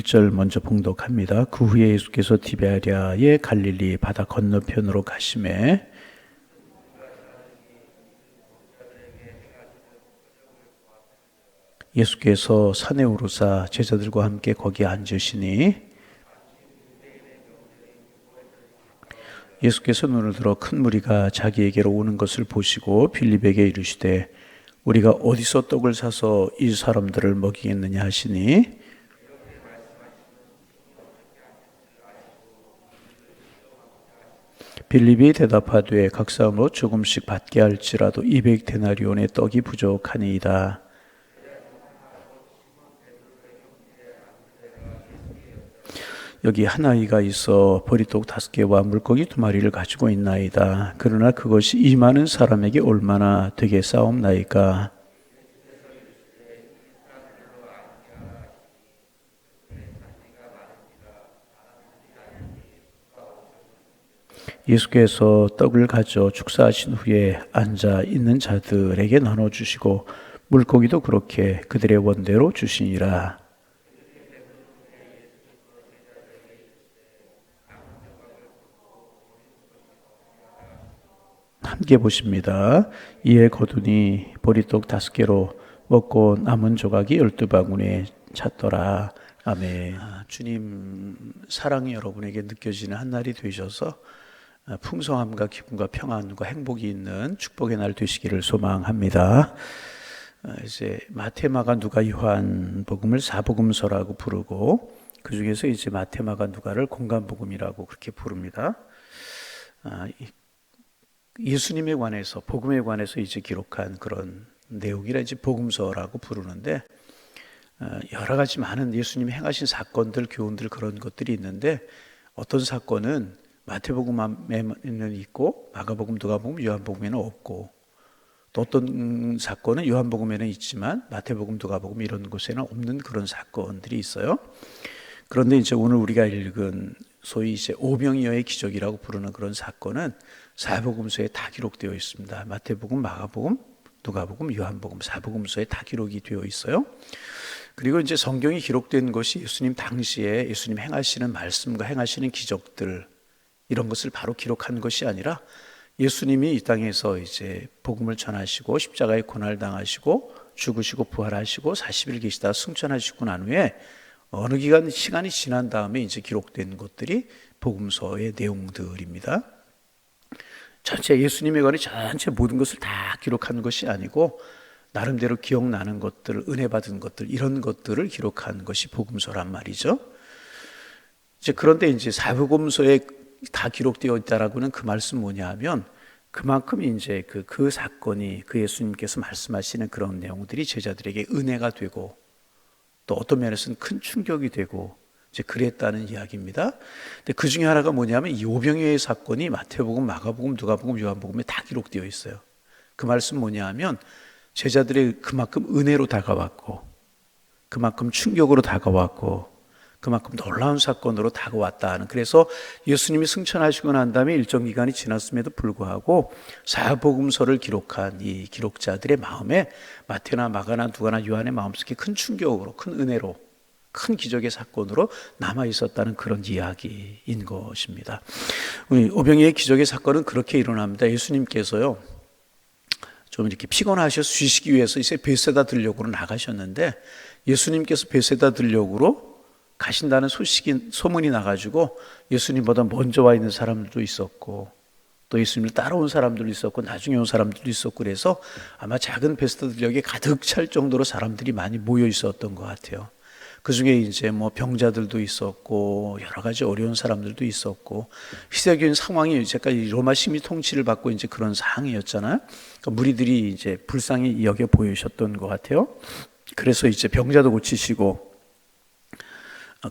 1절 먼저 봉독합니다. 그 후에 예수께서 디베랴의 갈릴리 바다 건너편으로 가시매 예수께서 산에 오르사 제자들과 함께 거기 앉으시니 예수께서 눈을 들어 큰 무리가 자기에게로 오는 것을 보시고 빌립에게 이르시되 우리가 어디서 떡을 사서 이 사람들을 먹이겠느냐 하시니 빌립이 대답하되 각 사람으로 조금씩 받게 할지라도 200데나리온의 떡이 부족하니이다. 여기 한 아이가 있어 보리떡 5개와 물고기 2마리를 가지고 있나이다. 그러나 그것이 이 많은 사람에게 얼마나 되겠사옵나이까. 예수께서 떡을 가져 축사하신 후에 앉아 있는 자들에게 나눠주시고 물고기도 그렇게 그들의 원대로 주시니라. 함께 보십니다. 이에 거두니 보리떡 5개로 먹고 남은 조각이 12바구니에 찼더라. 아멘. 주님 사랑이 여러분에게 느껴지는 한 날이 되셔서 풍성함과 기쁨과 평안과 행복이 있는 축복의 날 되시기를 소망합니다. 이제 마태, 마가, 누가, 요한 복음을 사복음서라고 부르고 그 중에서 이제 마태, 마가, 누가를 공간복음이라고 그렇게 부릅니다. 예수님에 관해서 복음에 관해서 이제 기록한 그런 내용이라 이제 복음서라고 부르는데 여러 가지 많은 예수님이 행하신 사건들, 교훈들 그런 것들이 있는데 어떤 사건은 마태복음에는 있고 마가복음, 누가복음, 요한복음에는 없고 또 어떤 사건은 요한복음에는 있지만 마태복음, 누가복음 이런 곳에는 없는 그런 사건들이 있어요. 그런데 이제 오늘 우리가 읽은 소위 이제 오병이어의 기적이라고 부르는 그런 사건은 사복음서에 다 기록되어 있습니다. 마태복음, 마가복음, 누가복음, 요한복음 사복음서에 다 기록이 되어 있어요. 그리고 이제 성경이 기록된 것이 예수님 당시에 예수님 행하시는 말씀과 행하시는 기적들 이런 것을 바로 기록한 것이 아니라 예수님이 이 땅에서 이제 복음을 전하시고 십자가에 고난을 당하시고 죽으시고 부활하시고 40일 계시다가 승천하시고 난 후에 어느 시간이 지난 다음에 이제 기록된 것들이 복음서의 내용들입니다. 전체 예수님에 관해 전체 모든 것을 다 기록한 것이 아니고 나름대로 기억나는 것들, 은혜 받은 것들 이런 것들을 기록한 것이 복음서란 말이죠. 이제 그런데 이제 사복음서에 다 기록되어 있다라고는 그 말씀 뭐냐하면 그만큼 이제 그 사건이 그 예수님께서 말씀하시는 그런 내용들이 제자들에게 은혜가 되고 또 어떤 면에서는 큰 충격이 되고 이제 그랬다는 이야기입니다. 근데 그 중에 하나가 뭐냐면 이 오병이어의 사건이 마태복음, 마가복음, 누가복음, 요한복음에 다 기록되어 있어요. 그 말씀 뭐냐하면 제자들의 그만큼 은혜로 다가왔고 그만큼 충격으로 다가왔고 그만큼 놀라운 사건으로 다가왔다 하는 그래서 예수님이 승천하시고 난 다음에 일정 기간이 지났음에도 불구하고 사복음서를 기록한 이 기록자들의 마음에 마태나 마가나 누가나 요한의 마음속에 큰 충격으로 큰 은혜로 큰 기적의 사건으로 남아 있었다는 그런 이야기인 것입니다. 우리 오병이어의 기적의 사건은 그렇게 일어납니다. 예수님께서요 좀 이렇게 피곤하셔서 쉬시기 위해서 이제 베세다 들녘으로 나가셨는데 예수님께서 베세다 들녘으로 가신다는 소문이 나가지고 예수님보다 먼저 와 있는 사람들도 있었고 또 예수님을 따라온 사람들도 있었고 나중에 온 사람들도 있었고 그래서 아마 작은 베세다 들녘에 가득 찰 정도로 사람들이 많이 모여 있었던 것 같아요. 그 중에 이제 뭐 병자들도 있었고 여러 가지 어려운 사람들도 있었고 시대적인 상황이 이제까지 로마 식민 통치를 받고 이제 그런 상황이었잖아요. 그러니까 무리들이 이제 불쌍히 여겨 보이셨던 것 같아요. 그래서 이제 병자도 고치시고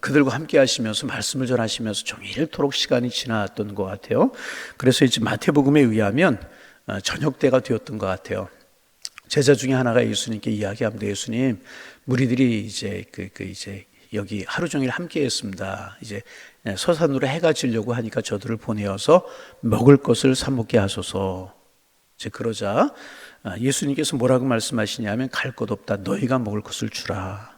그들과 함께 하시면서 말씀을 전하시면서 종일토록 시간이 지났던 것 같아요. 그래서 이제 마태복음에 의하면 저녁 때가 되었던 것 같아요. 제자 중에 하나가 예수님께 이야기합니다. 예수님, 무리들이 이제 이제 여기 하루 종일 함께 했습니다. 이제 서산으로 해가 지려고 하니까 저들을 보내어서 먹을 것을 사 먹게 하소서. 이제 그러자 예수님께서 뭐라고 말씀하시냐면 갈 것 없다. 너희가 먹을 것을 주라.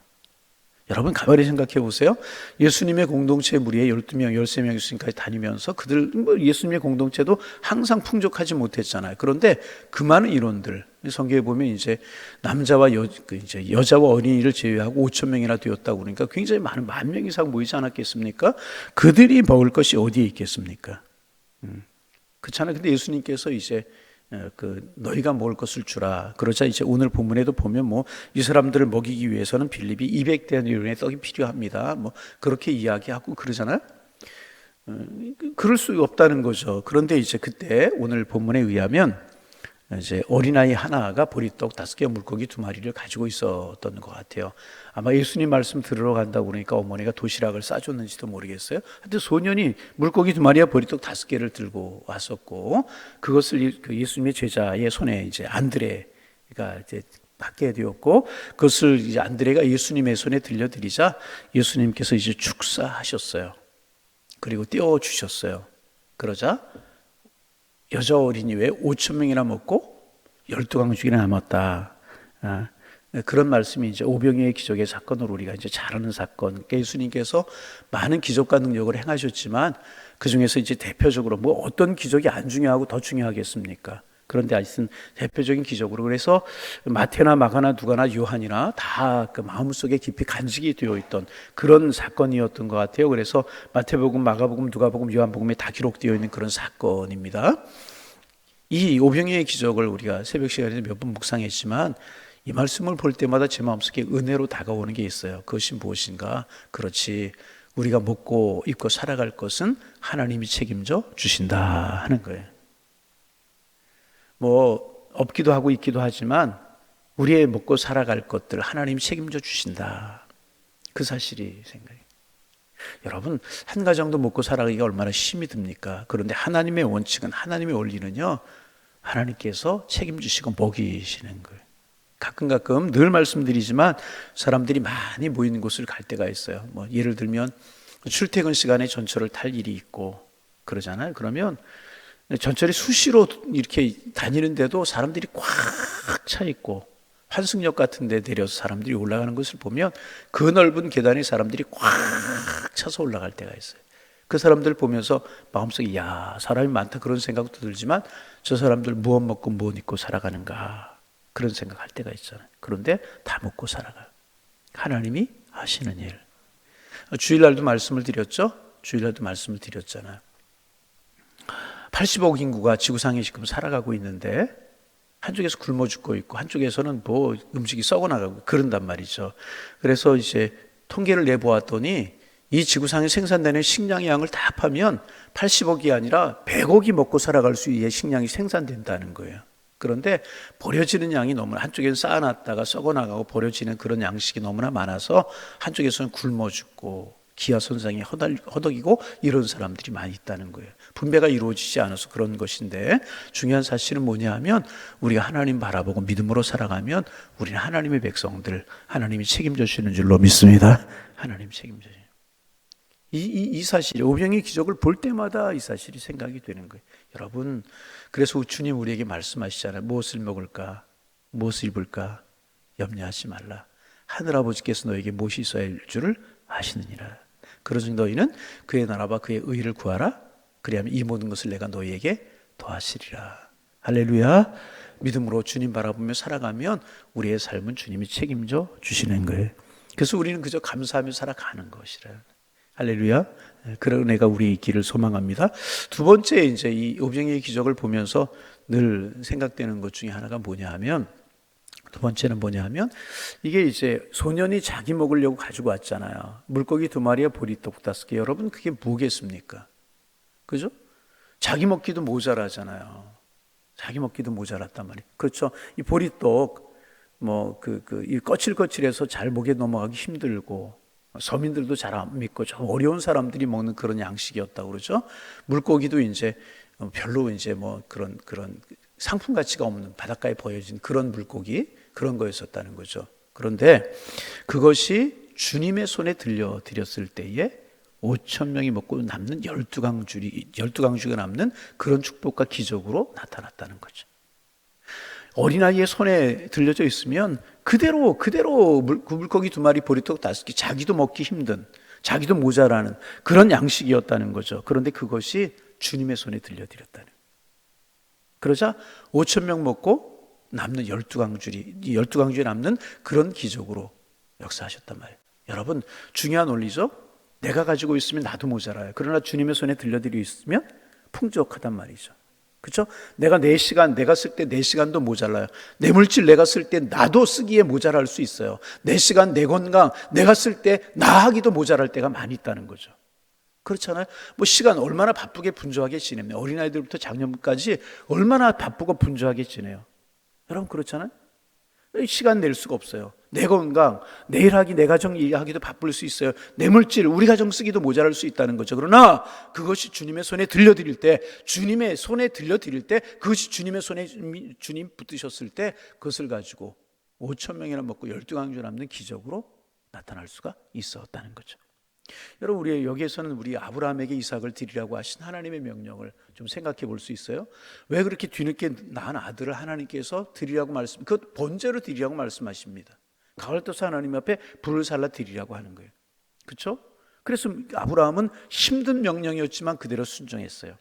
여러분 가만히 생각해 보세요. 예수님의 공동체 무리에 12명, 13명 예수님까지 다니면서 그들 예수님의 공동체도 항상 풍족하지 못했잖아요. 그런데 그 많은 인원들 성경에 보면 이제 남자와 이제 여자와 어린이를 제외하고 5천 명이나 되었다고 그러니까 굉장히 많은 10,000명 이상 모이지 않았겠습니까? 그들이 먹을 것이 어디에 있겠습니까? 그렇잖아요. 근데 예수님께서 이제 너희가 먹을 것을 주라. 그러자 이제 오늘 본문에도 보면 이 사람들을 먹이기 위해서는 빌립이 200대의 떡이 필요합니다. 그렇게 이야기하고 그러잖아요. 그럴 수 없다는 거죠. 그런데 이제 그때 오늘 본문에 의하면 이제 어린아이 하나가 보리떡 5개와 물고기 2마리를 가지고 있었던 것 같아요. 아마 예수님 말씀 들으러 간다고 그러니까 어머니가 도시락을 싸줬는지도 모르겠어요. 하여튼 소년이 물고기 2마리와 보리떡 5개를 들고 왔었고 그것을 그 예수님의 제자의 손에 이제 안드레가 이제 받게 되었고 그것을 이제 안드레가 예수님의 손에 들려드리자 예수님께서 이제 축사하셨어요. 그리고 떼어 주셨어요. 그러자 여자 어린이 외에 5,000명이나 먹고 12강죽이나 남았다. 그런 말씀이 이제 오병이의 기적의 사건으로 우리가 이제 잘 아는 사건. 예수님께서 많은 기적과 능력을 행하셨지만 그 중에서 이제 대표적으로 어떤 기적이 안 중요하고 더 중요하겠습니까? 그런데 하여튼 대표적인 기적으로 그래서 마태나 마가나 누가나 요한이나 다 그 마음속에 깊이 간직이 되어 있던 그런 사건이었던 것 같아요. 그래서 마태복음, 마가복음, 누가복음, 요한복음에 다 기록되어 있는 그런 사건입니다. 이 오병이의 기적을 우리가 새벽 시간에 몇 번 묵상했지만 이 말씀을 볼 때마다 제 마음속에 은혜로 다가오는 게 있어요. 그것이 무엇인가? 그렇지. 우리가 먹고 입고 살아갈 것은 하나님이 책임져 주신다 하는 거예요. 없기도 하고 있기도 하지만 우리의 먹고 살아갈 것들 하나님이 책임져 주신다. 그 사실이 생각해요. 여러분 한 가정도 먹고 살아가기가 얼마나 힘이 듭니까? 그런데 하나님의 원칙은 하나님의 원리는요. 하나님께서 책임지시고 먹이시는 거예요. 가끔 늘 말씀드리지만 사람들이 많이 모이는 곳을 갈 때가 있어요. 예를 들면 출퇴근 시간에 전철을 탈 일이 있고 그러잖아요. 그러면 전철이 수시로 이렇게 다니는데도 사람들이 꽉 차 있고 환승역 같은 데 내려서 사람들이 올라가는 것을 보면 그 넓은 계단에 사람들이 꽉 차서 올라갈 때가 있어요. 그 사람들 보면서 마음속에 야 사람이 많다 그런 생각도 들지만 저 사람들 무엇 먹고 무엇 입고 살아가는가 그런 생각할 때가 있잖아요. 그런데 다 먹고 살아가요. 하나님이 하시는 일. 주일날도 말씀을 드렸죠. 주일날도 말씀을 드렸잖아요. 80억 인구가 지구상에 지금 살아가고 있는데 한쪽에서 굶어 죽고 있고 한쪽에서는 음식이 썩어나가고 그런단 말이죠. 그래서 이제 통계를 내보았더니 이 지구상에 생산되는 식량의 양을 다 합하면 80억이 아니라 100억이 먹고 살아갈 수 있는 식량이 생산된다는 거예요. 그런데 버려지는 양이 너무 한쪽에는 쌓아놨다가 썩어나가고 버려지는 그런 양식이 너무나 많아서 한쪽에서는 굶어 죽고 기아손상이 허덕이고 이런 사람들이 많이 있다는 거예요. 분배가 이루어지지 않아서 그런 것인데 중요한 사실은 뭐냐 하면 우리가 하나님 바라보고 믿음으로 살아가면 우리는 하나님의 백성들 하나님이 책임져 주시는 줄로 믿습니다. 하나님 책임져 주시는 이 사실이 오병이의 기적을 볼 때마다 이 사실이 생각이 되는 거예요. 여러분 그래서 주님 우리에게 말씀하시잖아요. 무엇을 먹을까 무엇을 입을까 염려하지 말라. 하늘아버지께서 너에게 무엇이 있어야 할 줄을 아시느니라. 그러니 너희는 그의 나라와 그의 의를 구하라. 그리하면 이 모든 것을 내가 너희에게 더하시리라. 할렐루야. 믿음으로 주님 바라보며 살아가면 우리의 삶은 주님이 책임져 주시는 거예요. 그래서 우리는 그저 감사하며 살아가는 것이라. 할렐루야. 그런 은혜가 우리의 있기를 소망합니다. 두 번째 이제 이 오병이의 기적을 보면서 늘 생각되는 것 중에 하나가 뭐냐 하면 두 번째는 뭐냐 하면 이게 이제 소년이 자기 먹으려고 가지고 왔잖아요. 물고기 2마리와 보리떡 5개. 여러분 그게 뭐겠습니까? 그죠? 자기 먹기도 모자라잖아요. 자기 먹기도 모자랐단 말이에요. 그렇죠? 이 보리떡 이 거칠거칠해서 잘 목에 넘어가기 힘들고 서민들도 잘 안 믿고 좀 어려운 사람들이 먹는 그런 양식이었다고 그러죠. 물고기도 이제 별로 이제 그런 상품 가치가 없는 바닷가에 버려진 그런 물고기 그런 거였었다는 거죠. 그런데 그것이 주님의 손에 들려드렸을 때에 5,000명이 먹고 남는 12강줄이 남는 그런 축복과 기적으로 나타났다는 거죠. 어린아이의 손에 들려져 있으면 그대로 그 물고기 2마리 보리떡 5개 자기도 먹기 힘든, 자기도 모자라는 그런 양식이었다는 거죠. 그런데 그것이 주님의 손에 들려드렸다는. 그러자 5,000명 먹고 남는 12강줄이 12강줄이 남는 그런 기적으로 역사하셨단 말이에요. 여러분, 중요한 원리죠. 내가 가지고 있으면 나도 모자라요. 그러나 주님의 손에 들려드리고 있으면 풍족하단 말이죠. 그렇죠? 내가 쓸 때 4시간도 모자라요. 내 물질 내가 쓸 때 나도 쓰기에 모자랄 수 있어요. 4시간 내 건강 내가 쓸 때 나 하기도 모자랄 때가 많이 있다는 거죠. 그렇잖아요. 뭐 시간 얼마나 바쁘게 분주하게 지냅니까? 어린아이들부터 작년까지 얼마나 바쁘고 분주하게 지내요. 여러분 그렇잖아요. 시간 낼 수가 없어요. 내 건강, 내일 하기, 내 가정 일하기도 바쁠 수 있어요. 내 물질, 우리 가정 쓰기도 모자랄 수 있다는 거죠. 그러나 그것이 주님의 손에 들려드릴 때, 그것이 주님의 손에 주님 붙드셨을 때 그것을 가지고 5,000명이나 먹고 12강주 남는 기적으로 나타날 수가 있었다는 거죠. 여러분, 우리 여기에서는 우리 아브라함에게 이삭을 드리라고 하신 하나님의 명령을 좀 생각해 볼 수 있어요? 왜 그렇게 뒤늦게 낳은 아들을 하나님께서 드리라고 그 번제로 드리라고 말씀하십니다. 가을 떠서 하나님 앞에 불을 살라 드리라고 하는 거예요. 그렇죠? 그래서 아브라함은 힘든 명령이었지만 그대로 순종했어요.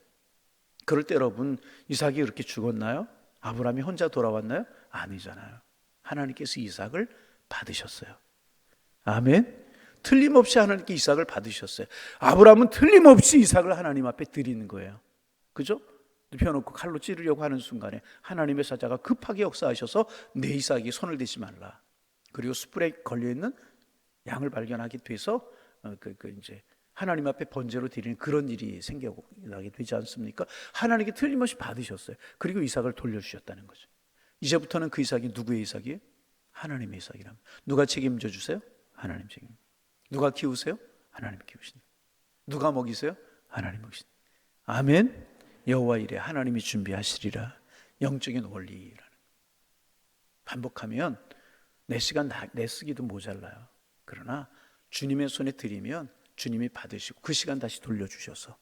그럴 때 여러분, 이삭이 그렇게 죽었나요? 아브라함이 혼자 돌아왔나요? 아니잖아요. 하나님께서 이삭을 받으셨어요. 아멘. 틀림없이 하나님께 이삭을 받으셨어요. 아브라함은 틀림없이 이삭을 하나님 앞에 드리는 거예요. 그죠? 눕혀놓고 칼로 찌르려고 하는 순간에 하나님의 사자가 급하게 역사하셔서 내 이삭이 손을 대지 말라. 그리고 숯불에 걸려있는 양을 발견하게 돼서 이제 하나님 앞에 번제로 드리는 그런 일이 생겨나게 되지 않습니까? 하나님께 틀림없이 받으셨어요. 그리고 이삭을 돌려주셨다는 거죠. 이제부터는 그 이삭이 누구의 이삭이에요? 하나님의 이삭이랍니다. 누가 책임져 주세요? 하나님 책임져. 누가 키우세요? 하나님 키우신다. 누가 먹이세요? 하나님 먹이신다. 아멘. 여호와 이레 하나님이 준비하시리라. 영적인 원리라는. 반복하면 내 시간 내 쓰기도 모자라요. 그러나 주님의 손에 드리면 주님이 받으시고 그 시간 다시 돌려주셔서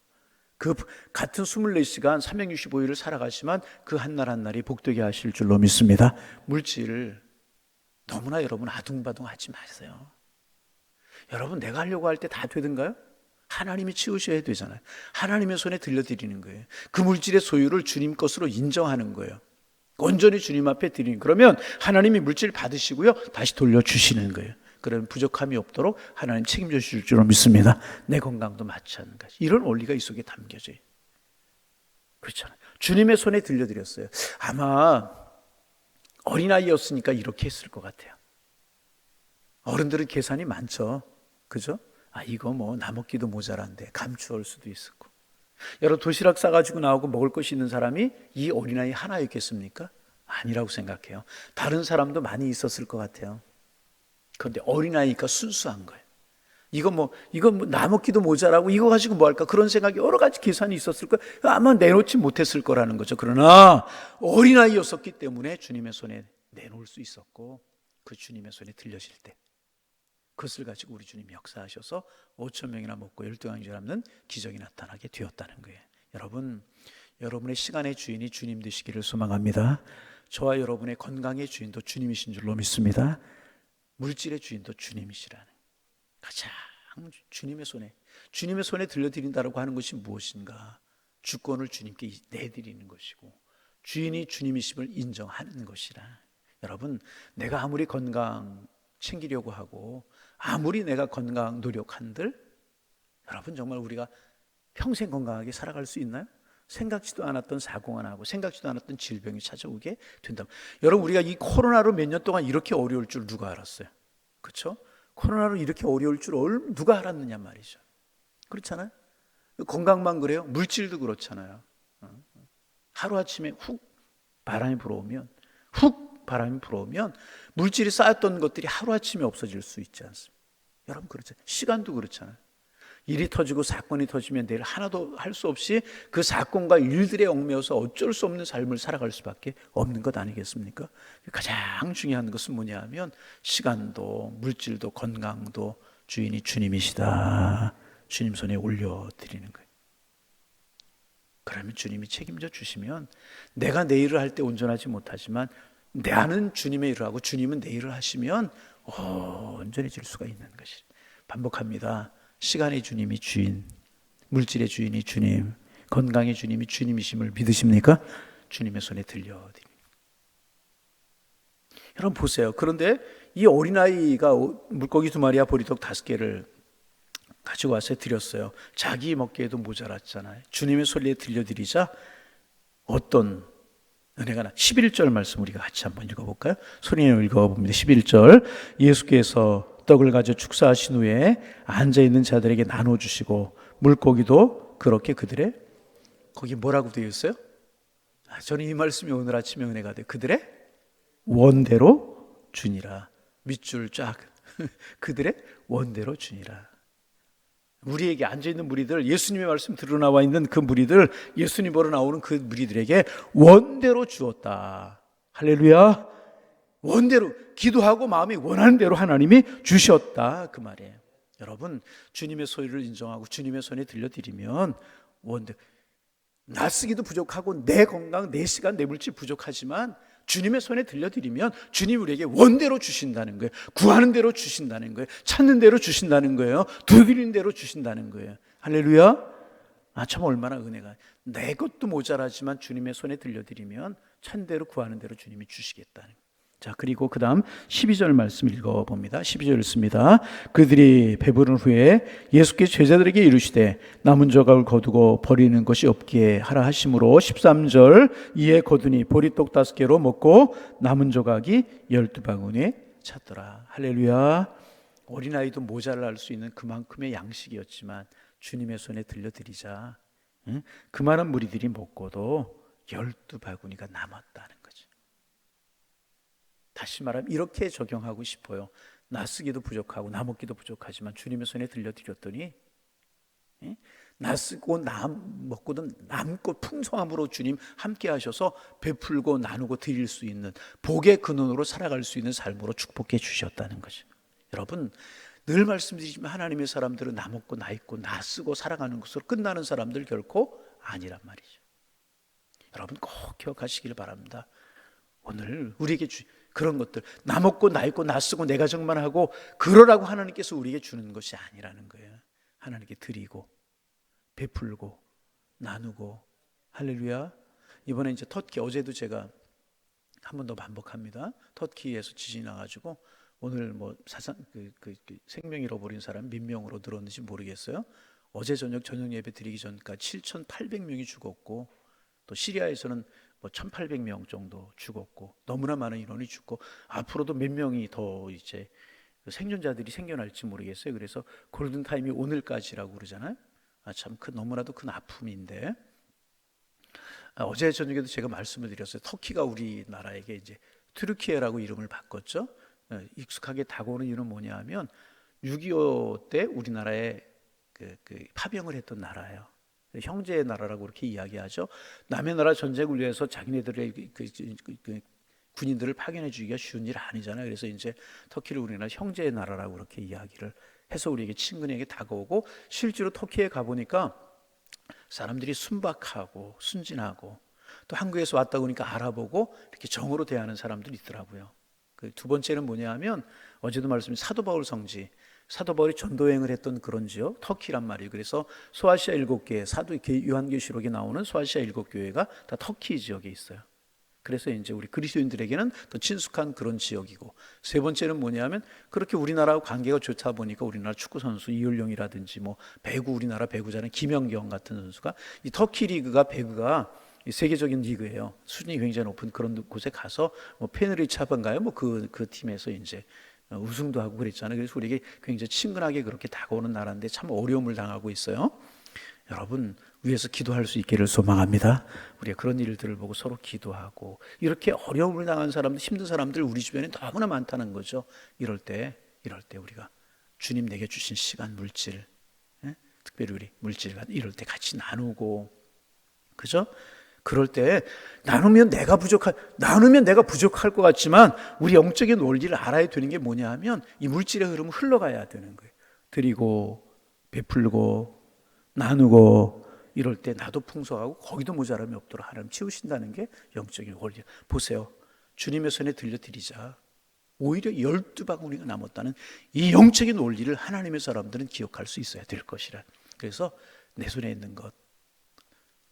그 같은 24시간 365일을 살아가시면 그 한 날 한 날이 복되게 하실 줄로 믿습니다. 물질을 너무나 여러분 아둥바둥 하지 마세요. 여러분, 내가 하려고 할 때 다 되던가요? 하나님이 치우셔야 되잖아요. 하나님의 손에 들려드리는 거예요. 그 물질의 소유를 주님 것으로 인정하는 거예요. 온전히 주님 앞에 드리는. 그러면 하나님이 물질 받으시고요, 다시 돌려주시는 거예요. 그러면 부족함이 없도록 하나님 책임져 주실 줄로 믿습니다. 내 건강도 마찬가지. 이런 원리가 이 속에 담겨져요. 그렇잖아요. 주님의 손에 들려드렸어요. 아마 어린아이였으니까 이렇게 했을 것 같아요. 어른들은 계산이 많죠. 그죠? 이거 뭐 나 먹기도 모자란데 감추어올 수도 있었고. 여러분, 도시락 싸가지고 나오고 먹을 것이 있는 사람이 이 어린아이 하나였겠습니까? 아니라고 생각해요. 다른 사람도 많이 있었을 것 같아요. 그런데 어린아이니까 순수한 거예요. 이거 뭐 나 먹기도 모자라고 이거 가지고 뭐 할까? 그런 생각이 여러 가지 계산이 있었을 거예요. 아마 내놓지 못했을 거라는 거죠. 그러나 어린아이였었기 때문에 주님의 손에 내놓을 수 있었고, 그 주님의 손에 들려질 때 그것을 가지고 우리 주님이 역사하셔서 5,000명이나 먹고 12강주 남는 기적이 나타나게 되었다는 거예요. 여러분, 여러분의 시간의 주인이 주님 되시기를 소망합니다. 저와 여러분의 건강의 주인도 주님이신 줄로 믿습니다. 물질의 주인도 주님이시라는, 가장 주님의 손에 들려드린다라고 하는 것이 무엇인가? 주권을 주님께 내드리는 것이고 주인이 주님이심을 인정하는 것이라. 여러분, 내가 아무리 건강 챙기려고 하고 아무리 내가 건강 노력한들, 여러분 정말 우리가 평생 건강하게 살아갈 수 있나요? 생각지도 않았던 사고가 나고 생각지도 않았던 질병이 찾아오게 된다. 여러분, 우리가 이 코로나로 몇 년 동안 이렇게 어려울 줄 누가 알았어요? 그렇죠? 코로나로 이렇게 어려울 줄 누가 알았느냐 말이죠. 그렇잖아요? 건강만 그래요? 물질도 그렇잖아요. 하루아침에 바람이 불어오면 물질이 쌓였던 것들이 하루아침에 없어질 수 있지 않습니까? 여러분, 그렇죠. 시간도 그렇잖아요. 일이 터지고 사건이 터지면 내일 하나도 할 수 없이 그 사건과 일들에 얽매여서 어쩔 수 없는 삶을 살아갈 수밖에 없는 것 아니겠습니까? 가장 중요한 것은 뭐냐 하면 시간도 물질도 건강도 주인이 주님이시다. 주님 손에 올려드리는 거예요. 그러면 주님이 책임져 주시면 내가 내 일을 할 때 온전하지 못하지만 나는 주님의 일을 하고 주님은 내 일을 하시면 온전해질 수가 있는 것이. 반복합니다. 시간의 주님이 주인, 물질의 주인이 주님, 건강의 주님이 주님이심을 믿으십니까? 주님의 손에 들려드립니다. 여러분 보세요. 그런데 이 어린아이가 물고기 2마리와 보리떡 5개를 가지고 와서 드렸어요. 자기 먹기에도 모자랐잖아요. 주님의 소리에 들려드리자 어떤 은혜가 나. 11절 말씀 우리가 같이 한번 읽어볼까요? 소리내어 읽어봅니다. 11절. 예수께서 떡을 가져 축사하신 후에 앉아있는 자들에게 나눠주시고 물고기도 그렇게 그들의, 거기 뭐라고 되어 있어요? 저는 이 말씀이 오늘 아침에 은혜가 돼요. 그들의 원대로 주니라. 밑줄 쫙. 그들의 원대로 주니라. 우리에게 앉아있는 무리들, 예수님의 말씀 들어 나와 있는 그 무리들, 예수님 보러 나오는 그 무리들에게 원대로 주었다. 할렐루야. 원대로 기도하고 마음이 원하는 대로 하나님이 주셨다, 그 말이에요. 여러분, 주님의 소리를 인정하고 주님의 손에 들려드리면 원대로, 나 쓰기도 부족하고 내 건강, 내 시간, 내 물질 부족하지만 주님의 손에 들려드리면 주님 우리에게 원대로 주신다는 거예요. 구하는 대로 주신다는 거예요. 찾는 대로 주신다는 거예요. 두드리는 대로 주신다는 거예요. 할렐루야. 참 얼마나 은혜가. 내 것도 모자라지만 주님의 손에 들려드리면 찾는 대로 구하는 대로 주님이 주시겠다는 거예요. 자, 그리고 그 다음 12절 말씀 읽어봅니다. 12절 읽습니다. 그들이 배부른 후에 예수께 제자들에게 이르시되 남은 조각을 거두고 버리는 것이 없게 하라 하심으로 13절 이에 거두니 보리떡 5개로 먹고 남은 조각이 12바구니에 찼더라. 할렐루야. 어린아이도 모자랄 수 있는 그만큼의 양식이었지만 주님의 손에 들려드리자 그 많은 무리들이 먹고도 12바구니가 남았다는 거죠. 다시 말하면 이렇게 적용하고 싶어요. 나 쓰기도 부족하고 나 먹기도 부족하지만 주님의 손에 들려드렸더니 나 쓰고 나 먹고도 남고 풍성함으로 주님 함께 하셔서 베풀고 나누고 드릴 수 있는 복의 근원으로 살아갈 수 있는 삶으로 축복해 주셨다는 거죠. 여러분 늘 말씀드리지만 하나님의 사람들은 나 먹고 나 입고 나 쓰고 살아가는 것으로 끝나는 사람들 결코 아니란 말이죠. 여러분 꼭 기억하시길 바랍니다. 오늘 우리에게 그런 것들 나 먹고 나 입고 나 쓰고 내 가정만 하고 그러라고 하나님께서 우리에게 주는 것이 아니라는 거예요. 하나님께 드리고 베풀고 나누고. 할렐루야. 이번에 이제 터키, 어제도 제가 한 번 더 반복합니다. 터키에서 지진이 나가지고 오늘 뭐 사상 생명 잃어버린 사람 몇 명으로 늘었는지 모르겠어요. 어제 저녁 예배 드리기 전까지 7,800명이 죽었고 또 시리아에서는 뭐 1,800명 정도 죽었고 너무나 많은 인원이 죽고 앞으로도 몇 명이 더 이제 생존자들이 생겨날지 모르겠어요. 그래서 골든 타임이 오늘까지라고 그러잖아요. 참 너무나도 큰 아픔인데 어제 저녁에도 제가 말씀을 드렸어요. 터키가 우리나라에게 이제 튀르키예라고 이름을 바꿨죠. 익숙하게 다가오는 이유는 뭐냐하면 6.25 때 우리나라에 파병을 했던 나라예요. 형제의 나라라고 그렇게 이야기하죠. 남의 나라 전쟁을 위해서 자기네들의 군인들을 파견해 주기가 쉬운 일 아니잖아요. 그래서 이제 터키를 우리나라 형제의 나라라고 그렇게 이야기를 해서 우리에게 친근하게 다가오고 실제로 터키에 가보니까 사람들이 순박하고 순진하고 또 한국에서 왔다 보니까 알아보고 이렇게 정으로 대하는 사람들이 있더라고요. 두 번째는 뭐냐 하면 어제도 말씀드린 사도 바울 성지, 사도 바울이 전도여행을 했던 그런 지역 터키란 말이에요. 그래서 소아시아 7개 사도 요한계시록에 나오는 소아시아 7교회가 다 터키 지역에 있어요. 그래서 이제 우리 그리스도인들에게는 더 친숙한 그런 지역이고, 세 번째는 뭐냐면 그렇게 우리나라하고 관계가 좋다 보니까 우리나라 축구 선수 이을용이라든지 뭐 배구, 우리나라 배구자는 김연경 같은 선수가 이 터키 리그가 배구가 세계적인 리그예요. 수준이 굉장히 높은 그런 곳에 가서 뭐 페누리 차반가요? 뭐 그 팀에서 이제 우승도 하고 그랬잖아요. 그래서 우리에게 굉장히 친근하게 그렇게 다가오는 나라인데 참 어려움을 당하고 있어요. 여러분 위에서 기도할 수 있기를 소망합니다. 우리가 그런 일들을 보고 서로 기도하고 이렇게 어려움을 당한 사람들, 힘든 사람들 우리 주변에 너무나 많다는 거죠. 이럴 때 우리가 주님 내게 주신 시간, 물질, 특별히 우리 물질 이럴 때 같이 나누고, 그죠? 그럴 때 나누면 내가 부족할 것 같지만 우리 영적인 원리를 알아야 되는 게 뭐냐 하면 이 물질의 흐름은 흘러가야 되는 거예요. 드리고 베풀고 나누고 이럴 때 나도 풍성하고 거기도 모자람이 없도록 하나님 치우신다는 게 영적인 원리. 보세요. 주님의 손에 들려드리자. 오히려 12바구니가 남았다는 이 영적인 원리를 하나님의 사람들은 기억할 수 있어야 될 것이라. 그래서 내 손에 있는 것,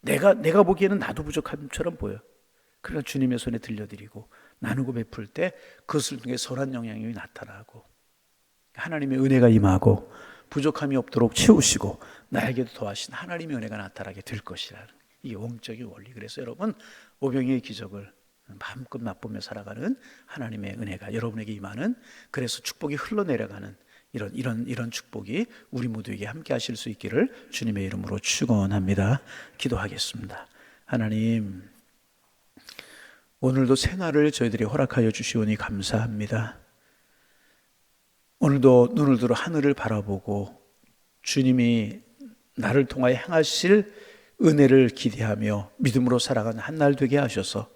내가 보기에는 나도 부족함처럼 보여. 그러나 주님의 손에 들려드리고 나누고 베풀 때 그것을 통해 선한 영향이 나타나고 하나님의 은혜가 임하고 부족함이 없도록 채우시고 나에게도 더하신 하나님의 은혜가 나타나게 될 것이라는 이 영적인 원리. 그래서 여러분, 오병이의 기적을 마음껏 맛보며 살아가는 하나님의 은혜가 여러분에게 임하는, 그래서 축복이 흘러내려가는 이런 축복이 우리 모두에게 함께 하실 수 있기를 주님의 이름으로 축원합니다. 기도하겠습니다. 하나님, 오늘도 새날을 저희들이 허락하여 주시오니 감사합니다. 오늘도 눈을 들어 하늘을 바라보고 주님이 나를 통하여 행하실 은혜를 기대하며 믿음으로 살아가는 한 날 되게 하셔서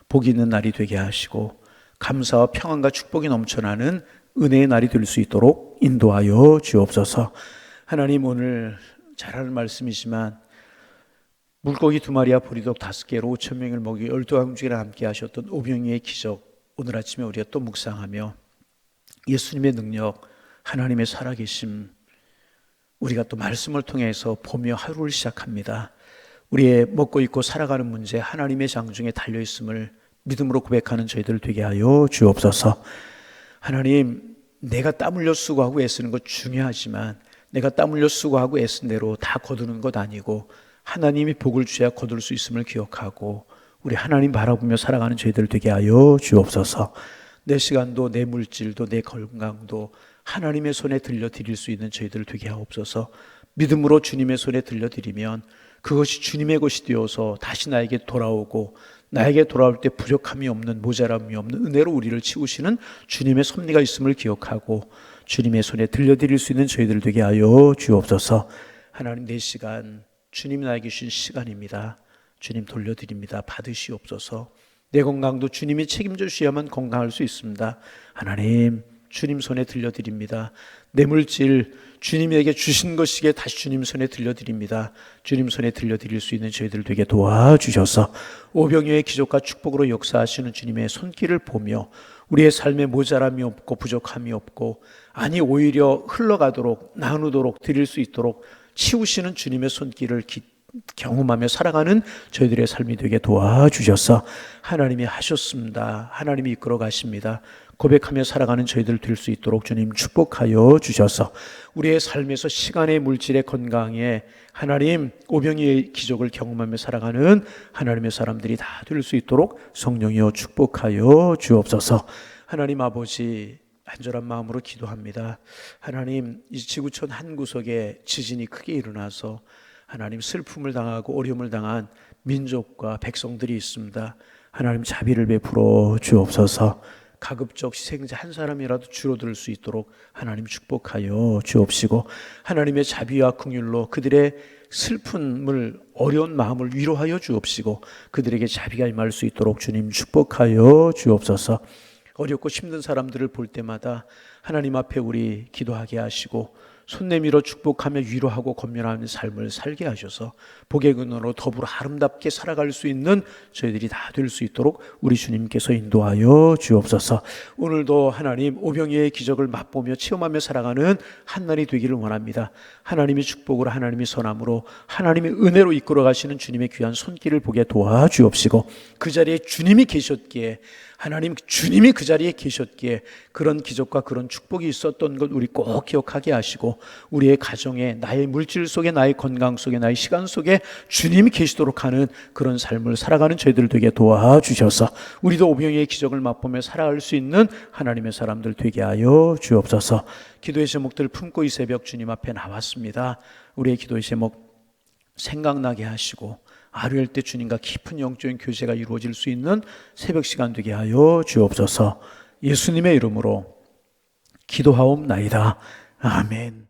복이 있는 날이 되게 하시고 감사와 평안과 축복이 넘쳐나는 은혜의 날이 될 수 있도록 인도하여 주옵소서. 하나님, 오늘 잘하는 말씀이지만 물고기 2마리와 보리떡 5개로 5,000명을 먹이 12광중이랑 함께 하셨던 오병이의 기적, 오늘 아침에 우리가 또 묵상하며 예수님의 능력, 하나님의 살아계심, 우리가 또 말씀을 통해서 보며 하루를 시작합니다. 우리의 먹고 입고 살아가는 문제 하나님의 장중에 달려있음을 믿음으로 고백하는 저희들 되게 하여 주옵소서. 하나님, 내가 땀 흘려 수고하고 애쓰는 것 중요하지만 내가 땀 흘려 수고하고 애쓴 대로 다 거두는 것 아니고 하나님이 복을 주셔야 거둘 수 있음을 기억하고 우리 하나님 바라보며 살아가는 저희들 되게 하여 주옵소서. 내 시간도 내 물질도 내 건강도 하나님의 손에 들려드릴 수 있는 저희들 되게 하옵소서. 믿음으로 주님의 손에 들려드리면 그것이 주님의 것이 되어서 다시 나에게 돌아오고 나에게 돌아올 때 부족함이 없는, 모자람이 없는 은혜로 우리를 채우시는 주님의 섭리가 있음을 기억하고 주님의 손에 들려드릴 수 있는 저희들 되게 하여 주옵소서. 하나님, 내 시간 주님이 나에게 주신 시간입니다. 주님 돌려드립니다. 받으시옵소서. 내 건강도 주님이 책임져 주셔야만 건강할 수 있습니다. 하나님, 주님 손에 들려드립니다. 내 물질 주님에게 주신 것이기에 다시 주님 손에 들려드립니다. 주님 손에 들려드릴 수 있는 저희들 되게 도와주셔서 오병이어의 기적과 축복으로 역사하시는 주님의 손길을 보며 우리의 삶에 모자람이 없고 부족함이 없고, 아니 오히려 흘러가도록 나누도록 드릴 수 있도록 치우시는 주님의 손길을 경험하며 살아가는 저희들의 삶이 되게 도와주셔서 하나님이 하셨습니다. 하나님이 이끌어 가십니다. 고백하며 살아가는 저희들 될 수 있도록 주님 축복하여 주셔서 우리의 삶에서 시간의 물질의 건강에 하나님 오병이의 기적을 경험하며 살아가는 하나님의 사람들이 다 될 수 있도록 성령이여 축복하여 주옵소서. 하나님 아버지, 간절한 마음으로 기도합니다. 하나님, 이 지구촌 한 구석에 지진이 크게 일어나서 하나님 슬픔을 당하고 어려움을 당한 민족과 백성들이 있습니다. 하나님 자비를 베풀어 주옵소서. 가급적 희생자 한 사람이라도 줄어들 수 있도록 하나님 축복하여 주옵시고 하나님의 자비와 긍휼로 그들의 슬픔을, 어려운 마음을 위로하여 주옵시고 그들에게 자비가 임할 수 있도록 주님 축복하여 주옵소서. 어렵고 힘든 사람들을 볼 때마다 하나님 앞에 우리 기도하게 하시고 손 내밀어 축복하며 위로하고 권면하는 삶을 살게 하셔서 복의 근원으로 더불어 아름답게 살아갈 수 있는 저희들이 다 될 수 있도록 우리 주님께서 인도하여 주옵소서. 오늘도 하나님 오병이어의 기적을 맛보며 체험하며 살아가는 한날이 되기를 원합니다. 하나님의 축복으로, 하나님의 선함으로, 하나님의 은혜로 이끌어 가시는 주님의 귀한 손길을 보게 도와주옵시고 그 자리에 주님이 계셨기에, 하나님 주님이 그 자리에 계셨기에 그런 기적과 그런 축복이 있었던 것 우리 꼭 기억하게 하시고 우리의 가정에, 나의 물질 속에, 나의 건강 속에, 나의 시간 속에 주님이 계시도록 하는 그런 삶을 살아가는 저희들 되게 도와주셔서 우리도 오병이어의 기적을 맛보며 살아갈 수 있는 하나님의 사람들 되게 하여 주옵소서. 기도의 제목들 품고 이 새벽 주님 앞에 나왔습니다. 우리의 기도의 제목 생각나게 하시고 아뢰할 때 주님과 깊은 영적인 교제가 이루어질 수 있는 새벽 시간 되게 하여 주옵소서. 예수님의 이름으로 기도하옵나이다. 아멘.